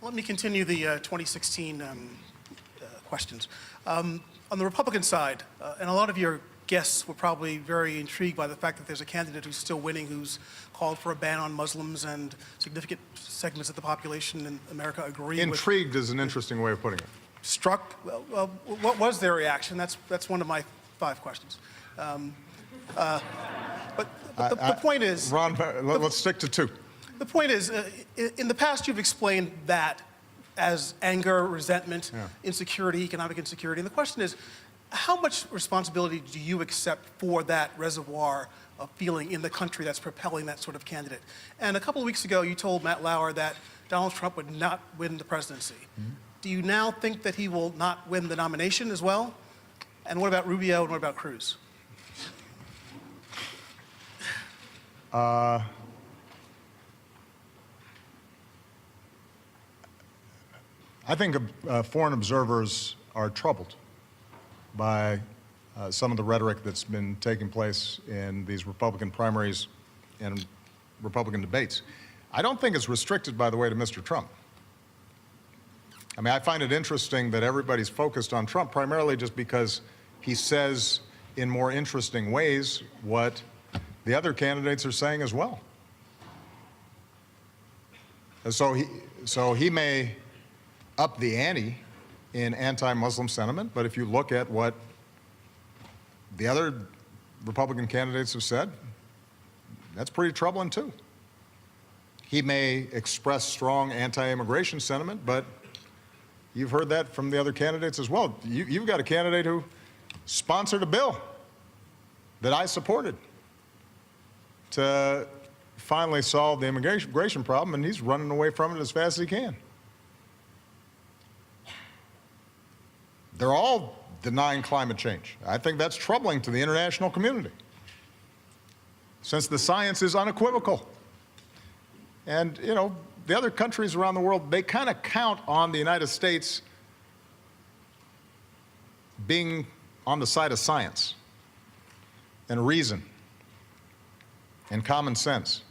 Let me continue the 2016 questions. On the Republican side, and a lot of your guests were probably very intrigued by the fact that there's a candidate who's still winning, who's called for a ban on Muslims, and significant segments of the population in America agree with. Intrigued is an interesting way of putting it. Struck. Well, what was their reaction? That's one of my 5 questions. But the point is, Ron, let's stick to 2. The point is, in the past, you've explained that as anger, resentment, insecurity, economic insecurity. And the question is, how much responsibility do you accept for that reservoir of feeling in the country that's propelling that sort of candidate? And a couple of weeks ago, you told Matt Lauer that Donald Trump would not win the presidency. Do you now think that he will not win the nomination as well? And what about Rubio and what about Cruz? I think foreign observers are troubled by some of the rhetoric that's been taking place in these Republican primaries and Republican debates. I don't think it's restricted, by the way, to Mr. Trump. I mean, I find it interesting that everybody's focused on Trump primarily just because he says in more interesting ways what the other candidates are saying as well. So he may up the ante in anti-Muslim sentiment, but if you look at what the other Republican candidates have said, that's pretty troubling too. He may express strong anti-immigration sentiment, but you've heard that from the other candidates as well. You've got a candidate who sponsored a bill that I supported to finally solve the immigration problem, and he's running away from it as fast as he can. They're all denying climate change. I think that's troubling to the international community, since the science is unequivocal. And, you know, the other countries around the world, they kind of count on the United States being on the side of science and reason and common sense,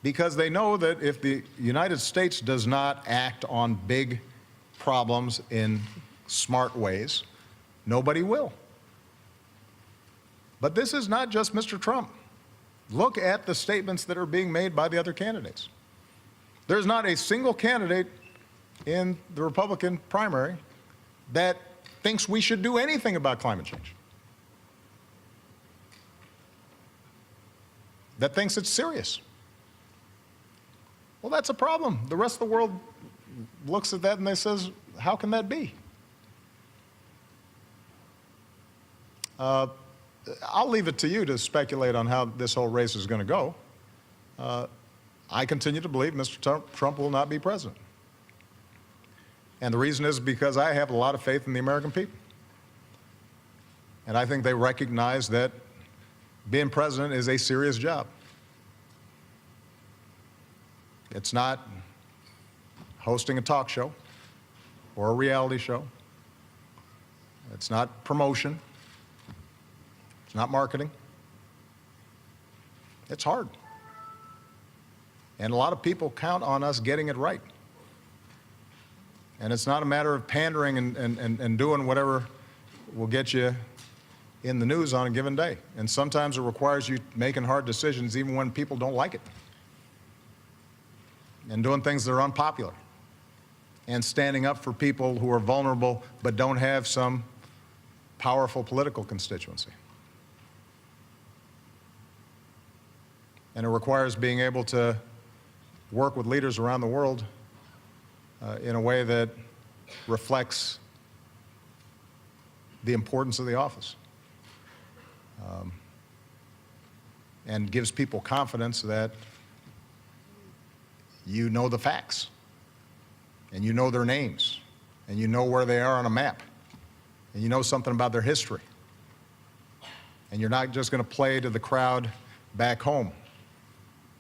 because they know that if the United States does not act on big problems in smart ways, nobody will. But this is not just Mr. Trump. Look at the statements that are being made by the other candidates. There's not a single candidate in the Republican primary that thinks we should do anything about climate change, that thinks it's serious. Well, that's a problem. The rest of the world looks at that and they says, how can that be? I'll leave it to you to speculate on how this whole race is going to go. I continue to believe Mr. Trump will not be president. And the reason is because I have a lot of faith in the American people. And I think they recognize that being president is a serious job. It's not hosting a talk show or a reality show. It's not promotion. It's not marketing. It's hard. And a lot of people count on us getting it right. And it's not a matter of pandering and doing whatever will get you in the news on a given day. And sometimes it requires you making hard decisions even when people don't like it, and doing things that are unpopular, and standing up for people who are vulnerable but don't have some powerful political constituency. And it requires being able to work with leaders around the world in a way that reflects the importance of the office, and gives people confidence that you know the facts, and you know their names, and you know where they are on a map, and you know something about their history. And you're not just going to play to the crowd back home,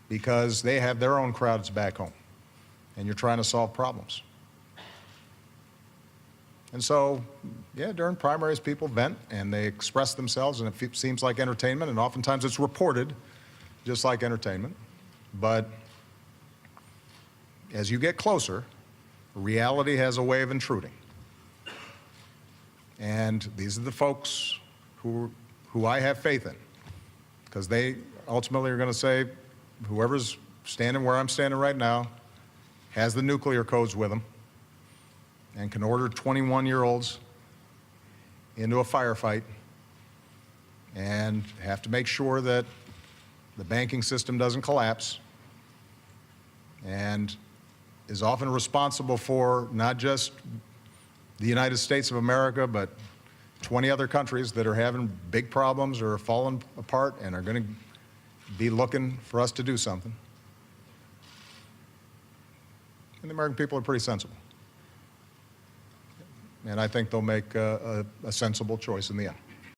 because they have their own crowds back home, and you're trying to solve problems. And so, yeah, during primaries, people vent and they express themselves, and it seems like entertainment, and oftentimes it's reported just like entertainment. But as you get closer, reality has a way of intruding. And these are the folks who I have faith in, because they ultimately are going to say, whoever's standing where I'm standing right now has the nuclear codes with them and can order 21-year-olds into a firefight and have to make sure that the banking system doesn't collapse, and is often responsible for not just the United States of America, but 20 other countries that are having big problems or are falling apart and are going to be looking for us to do something. And the American people are pretty sensible. And I think they'll make a sensible choice in the end.